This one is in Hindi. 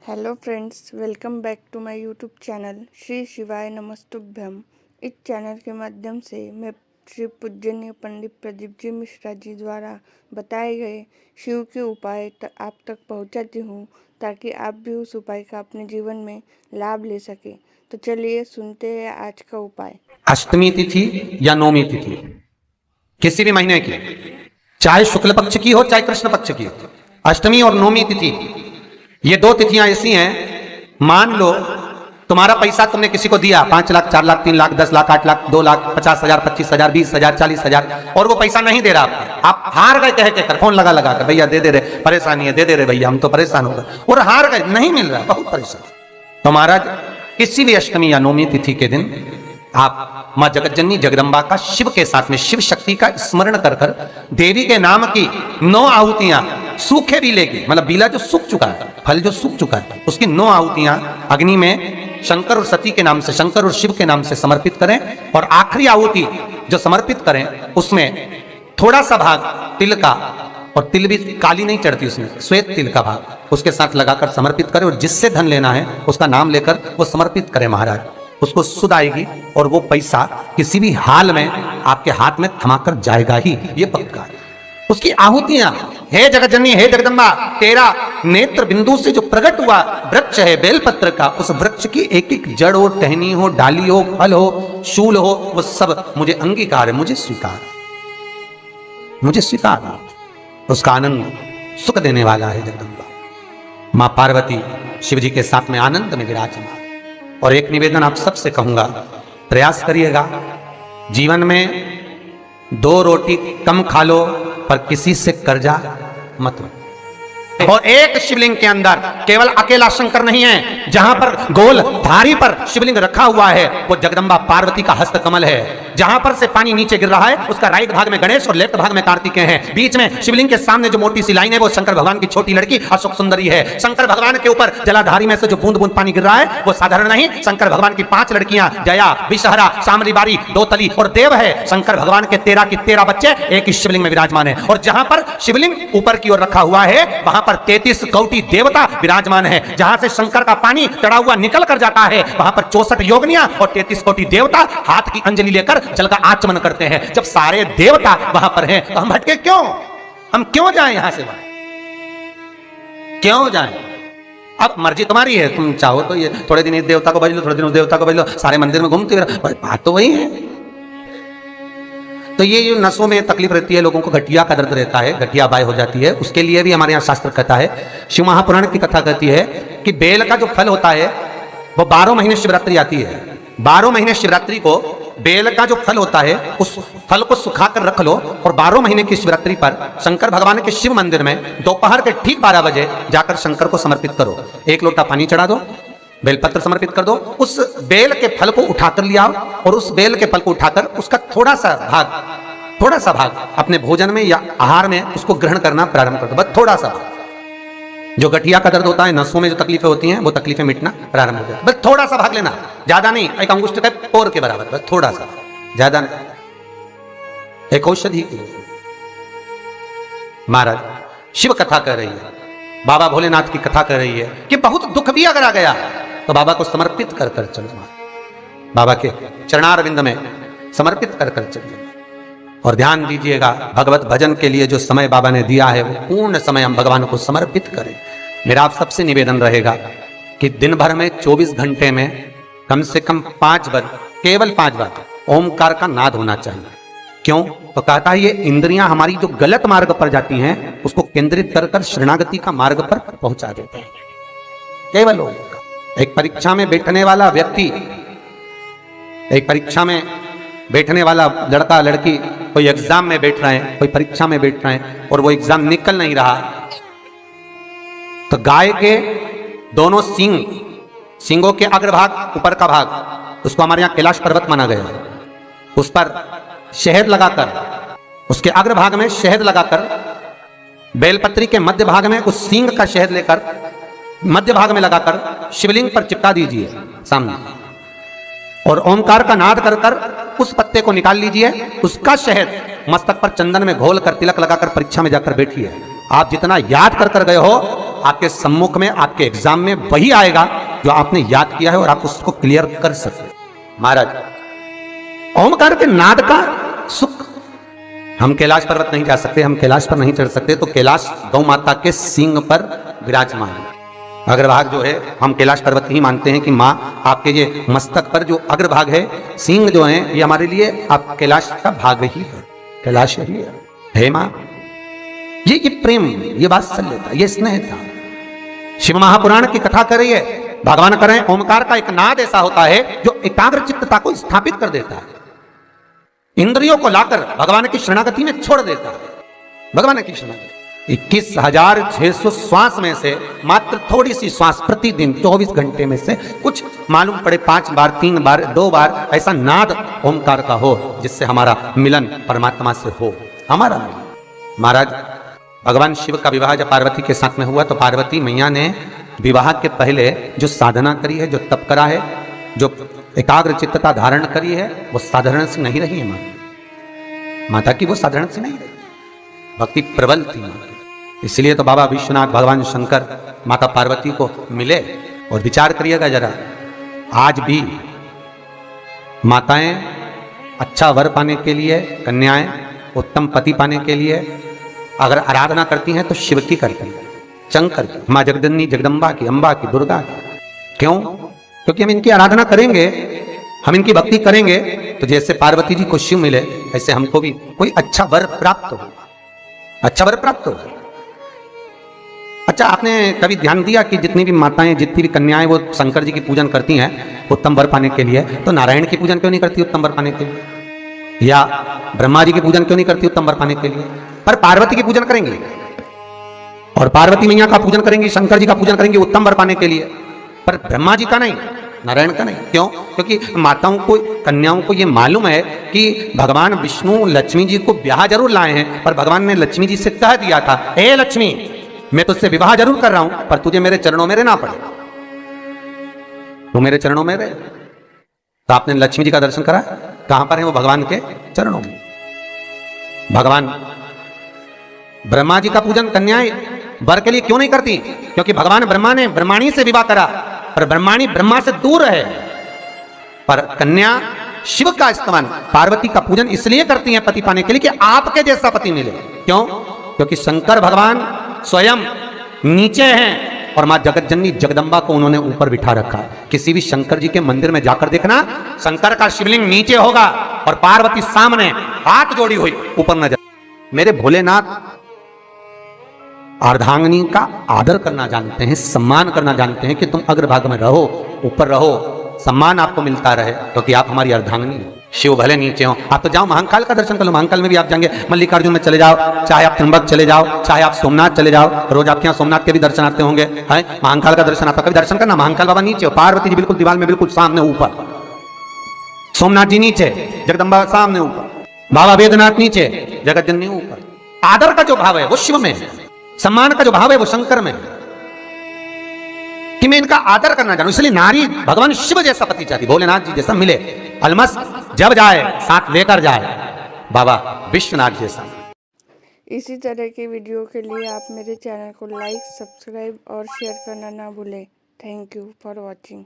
Hello friends, welcome back to my YouTube channel Shri Shivaya Namastubhyam. इस चैनल के माध्यम से मैं श्री पूजनीय पंडित प्रदीप जी मिश्रा जी द्वारा बताए गए शिव के उपाय आप तक पहुंचाती हूं, ताकि आप भी उस उपाय का अपने जीवन में लाभ ले सके। तो चलिए सुनते हैं आज का उपाय। अष्टमी तिथि या नौमी तिथि किसी भी महीने की, चाहे शुक्ल पक्ष की हो चाहे कृष्ण पक्ष की हो, अष्टमी और नौमी तिथि ये दो तिथियां ऐसी हैं। मान लो तुम्हारा पैसा तुमने किसी को दिया, 5 लाख 4 लाख 3 लाख 10 लाख 8 लाख 2 लाख 50,000 25,000 20,000 40,000 और वो पैसा नहीं दे रहा, आप हार गए कह के कर, फोन लगा कर भैया दे दे रहे, परेशानी है, दे दे रहे भैया, हम तो परेशान हो गए और हार गए, नहीं मिल रहा, बहुत परेशान। तो महाराज किसी भी अष्टमी या नौमी तिथि के दिन आप मां जगतजननी जगदम्बा का शिव के साथ में शिव शक्ति का स्मरण कर कर देवी के नाम की 9 आहुतियां, सूखे बीले की, मतलब बीला जो सूख चुका है, फल जो सूख चुका है, उसकी 9 आहुतियां अग्नि में शंकर और सती के नाम से, शंकर और शिव के नाम से समर्पित करें। और आखिरी आहुति जो समर्पित करें उसमें थोड़ा सा भाग तिल का, और तिल भी काली नहीं चढ़ती उसमें, श्वेत तिल का भाग उसके साथ लगाकर समर्पित करें। और जिससे धन लेना है उसका नाम लेकर वो समर्पित करें महाराज, उसको सुध आएगी और वो पैसा किसी भी हाल में आपके हाथ में थमाकर जाएगा ही, ये पक्का है। उसकी आहुतियां, हे जगतजननी हे जगदम्बा, तेरा नेत्र बिंदु से जो प्रकट हुआ वृक्ष है बेलपत्र का, उस वृक्ष की एक एक जड़ हो, टहनी हो, डाली हो, फल हो, शूल हो, वो सब मुझे अंगीकार है, मुझे स्वीकार, मुझे स्वीकार। उसका आनंद सुख देने वाला है जगदम्बा मां पार्वती शिव जी के साथ में आनंद में विराजमान। और एक निवेदन आप सबसे कहूंगा, प्रयास करिएगा जीवन में 2 रोटी कम खा लो पर किसी से कर्जा मत लो। और एक शिवलिंग के अंदर केवल अकेला शंकर नहीं है, जहां पर गोल धारी पर शिवलिंग रखा हुआ है वो जगदम्बा पार्वती का हस्त कमल है। जहां पर से पानी नीचे गिर रहा है उसका राइट भाग में गणेश और लेफ्ट भाग में कार्तिकेय हैं। बीच में शिवलिंग के सामने जो मोटी सी लाइन है वो शंकर भगवान की छोटी लड़की अशोक सुंदरी है। शंकर भगवान के ऊपर जलाधारी में से जो बूंद बूंद पानी गिर रहा है वो साधारण नहीं, शंकर भगवान की 5 लड़कियां जया, विषहरा, शामलीबारी, दोतली और देव है। शंकर भगवान के 13 बच्चे एक ही शिवलिंग में विराजमान है। और जहां पर शिवलिंग ऊपर की ओर रखा हुआ है वहां पर 33 कोटि देवता विराजमान है। जहां से शंकर का पानी चढ़ा हुआ निकल कर जाता है वहां पर 64 योगिनियां और 33 कोटि देवता हाथ की अंजलि लेकर जल का आचमन करते हैं। जब सारे देवता वहां पर हैं तो हम भटके क्यों? हम क्यों जाएं यहां से वहां? क्यों जाएं? अब मर्जी तुम्हारी है, तुम चाहो तो ये थोड़े दिन इस देवता को भज लो, थोड़े दिन उस देवता को भज लो, सारे मंदिर में घूमते रहो, बात तो वही है। तो ये जो नसों में तकलीफ रहती है, लोगों को गठिया का दर्द रहता है, गठिया बाय हो जाती है, उसके लिए भी हमारे यहाँ शास्त्र कथा है, शिव महापुराण की कथा कहती है कि बेल का जो फल होता है वो 12 महीने शिवरात्रि आती है, 12 महीने शिवरात्रि को बेल का जो फल होता है उस फल को सुखाकर रख लो और 12 महीने की शिवरात्रि पर शंकर भगवान के शिव मंदिर में दोपहर के ठीक 12 बजे जाकर शंकर को समर्पित करो। 1 लोटा पानी चढ़ा दो, बेलपत्र समर्पित कर दो, उस बेल के फल को उठाकर लिया और उस बेल के फल को उठाकर उसका थोड़ा सा भाग अपने भोजन में या आहार में उसको ग्रहण करना प्रारंभ कर दो, बस थोड़ा सा भाग। जो गठिया का दर्द होता है, नसों में जो तकलीफें होती हैं वो तकलीफें मिटना प्रारंभ हो जाती है, बस थोड़ा सा भाग लेना, ज्यादा नहीं, एक अंगुष्ठ के पोर के बराबर, बस थोड़ा सा, ज्यादा नहीं। एक औषधि की महाराज शिव कथा कर रही है, बाबा भोलेनाथ की कथा कर रही है कि बहुत दुख भी अगर आ गया तो बाबा को समर्पित कर कर चलो, बाबा के चरणारविंद में समर्पित कर कर चलिए। और ध्यान दीजिएगा, भगवत भजन के लिए जो समय बाबा ने दिया है वो पूर्ण समय हम भगवान को समर्पित करें। मेरा आप सबसे निवेदन रहेगा कि दिन भर में 24 घंटे में कम से कम 5 बार, केवल 5 बार ओमकार का नाद होना चाहिए। क्यों? तो कहता है ये इंद्रियां हमारी जो गलत मार्ग पर जाती हैं उसको केंद्रित कर कर शरणागति का मार्ग पर पहुंचा देते हैं। केवल ओमकार। एक परीक्षा में बैठने वाला व्यक्ति, एक परीक्षा में बैठने वाला लड़का लड़की, कोई एग्जाम में बैठ रहे हैं, कोई परीक्षा में बैठ रहे हैं और वो एग्जाम निकल नहीं रहा, तो गाय के दोनों सींगों के अग्रभाग, ऊपर का भाग, उसको हमारे यहाँ कैलाश पर्वत माना गया, उस पर शहद लगाकर, उसके अग्रभाग में शहद लगाकर, बेलपत्री के मध्य भाग में उस सींग का शहद लेकर मध्य भाग में लगाकर शिवलिंग पर चिपका दीजिए सामने, और ओमकार का नाद कर कर उस पत्ते को निकाल लीजिए, उसका शहद मस्तक पर चंदन में घोल कर तिलक लगाकर परीक्षा में जाकर बैठिए। आप जितना याद कर कर गए हो आपके सम्मुख में, आपके एग्जाम में वही आएगा जो आपने याद किया है और आप उसको क्लियर कर सकते। महाराज, ओमकार के नाद का सुख, हम कैलाश पर्वत नहीं जा सकते, हम कैलाश पर नहीं चढ़ सकते, तो कैलाश गौ माता के सींग पर विराजमान है। अग्रभाग जो है, हम कैलाश पर्वत ही मानते हैं कि माँ आपके ये मस्तक पर जो अग्रभाग है, सींग जो है, ये हमारे लिए आप कैलाश का भाग ही है, कैलाश ही है माँ। ये प्रेम, ये वात्सल्यता, ये स्नेह था। शिव महापुराण की कथा करिए, भगवान करें, ओमकार का एक नाद ऐसा होता है जो एकाग्र चित्तता को स्थापित कर देता है, इंद्रियों को लाकर भगवान की शरणागति में छोड़ देता है। भगवान की शरणागति 21,600 श्वास में से मात्र थोड़ी सी श्वास प्रतिदिन 24 घंटे में से कुछ मालूम पड़े 5 बार, 3 बार, 2 बार ऐसा नाद ओमकार का हो जिससे हमारा मिलन परमात्मा से हो, हमारा मिलन। महाराज, भगवान शिव का विवाह जब पार्वती के साथ में हुआ तो पार्वती मैया ने विवाह के पहले जो साधना करी है, जो तप करा है, जो एकाग्र चित्तता धारण करी है, वो साधारण से नहीं रही है माता की, वो साधारण से नहीं रही, भक्ति प्रबल थी मां की। इसलिए तो बाबा विश्वनाथ, भगवान शंकर माता पार्वती को मिले। और विचार करिएगा जरा, आज भी माताएं अच्छा वर पाने के लिए, कन्याएं उत्तम पति पाने के लिए अगर आराधना करती हैं तो शिव की करती हैं, शंकर की, माँ जगदन्नी, जगदम्बा की, अम्बा की, दुर्गा की। क्यों? क्योंकि हम इनकी आराधना करेंगे, हम इनकी भक्ति करेंगे तो जैसे पार्वती जी को शिव मिले, ऐसे हमको भी कोई अच्छा वर प्राप्त हो, अच्छा वर प्राप्त हो। अच्छा, आपने कभी ध्यान दिया कि जितनी भी माताएं, जितनी भी कन्याएं वो शंकर जी की पूजन करती हैं उत्तम वर पाने के लिए, तो नारायण की पूजन क्यों नहीं करती उत्तम वर पाने के लिए? या ब्रह्मा जी की पूजन क्यों नहीं करती उत्तम वर पाने के लिए? पर पार्वती की पूजन करेंगी, और पार्वती मैया का पूजन करेंगी, शंकर जी का पूजन करेंगी उत्तम वर पाने के लिए, पर ब्रह्मा जी का नहीं, नारायण का नहीं। क्यों? क्योंकि माताओं को, कन्याओं को ये मालूम है कि भगवान विष्णु लक्ष्मी जी को ब्याह जरूर लाए हैं, पर भगवान ने लक्ष्मी जी से कह दिया था, हे लक्ष्मी, मैं तुझसे विवाह जरूर कर रहा हूं, पर तुझे मेरे चरणों में रहना पड़े, तू मेरे चरणों में रहे। तो आपने लक्ष्मी जी का दर्शन करा, कहां पर है वो? भगवान के चरणों में। भगवान ब्रह्मा जी का पूजन कन्याएं वर के लिए क्यों नहीं करती? क्योंकि भगवान ब्रह्मा ने ब्रह्माणी से विवाह करा, पर ब्रह्माणी ब्रह्मा से दूर है। पर कन्या शिव का इस्तेमाल, पार्वती का पूजन इसलिए करती हैं पति पाने के लिए कि आपके जैसा पति मिले। क्यों? क्योंकि शंकर भगवान स्वयं नीचे हैं और मां जगतजननी जगदम्बा को उन्होंने ऊपर बिठा रखा। किसी भी शंकर जी के मंदिर में जाकर देखना, शंकर का शिवलिंग नीचे होगा और पार्वती सामने हाथ जोड़ी हुई, ऊपर न जा। मेरे भोलेनाथ अर्धांगिनी का आदर करना जानते हैं, सम्मान करना जानते हैं कि तुम अग्रभाग में रहो, ऊपर रहो, सम्मान आपको मिलता रहे, क्योंकि आप हमारी अर्धांगिनी हो। शिव भले नीचे हो, आप तो जाओ महाकाल का दर्शन कर लो, महाकाल में भी आप जाएंगे, मल्लिकार्जुन में चले जाओ, चाहे आप त्र्यंबक चले जाओ, चाहे आप सोमनाथ चले जाओ, रोज आपके यहाँ सोमनाथ के भी दर्शन आते होंगे, है महाकाल का दर्शन आता, कभी दर्शन करना। महाकाल बाबा नीचे हो, पार्वती जी बिल्कुल दीवार में बिल्कुल सामने ऊपर, सोमनाथ जी नीचे, जगदम्बा सामने ऊपर, बाबा वेदनाथ नीचे, जगतजननी ऊपर। आदर का जो भाव है वो शिव में है, सम्मान का जो भाव है वो शंकर में है, कि मैं इनका आदर करना जानूं। इसलिए नारी भगवान शिव जैसा पति चाहती, भोलेनाथ जी जैसा मिले, अलमस जब जाए साथ लेकर जाए, बाबा विश्वनाथ जैसा। इसी तरह की वीडियो के लिए आप मेरे चैनल को लाइक, सब्सक्राइब और शेयर करना ना भूलें। Thank you for watching.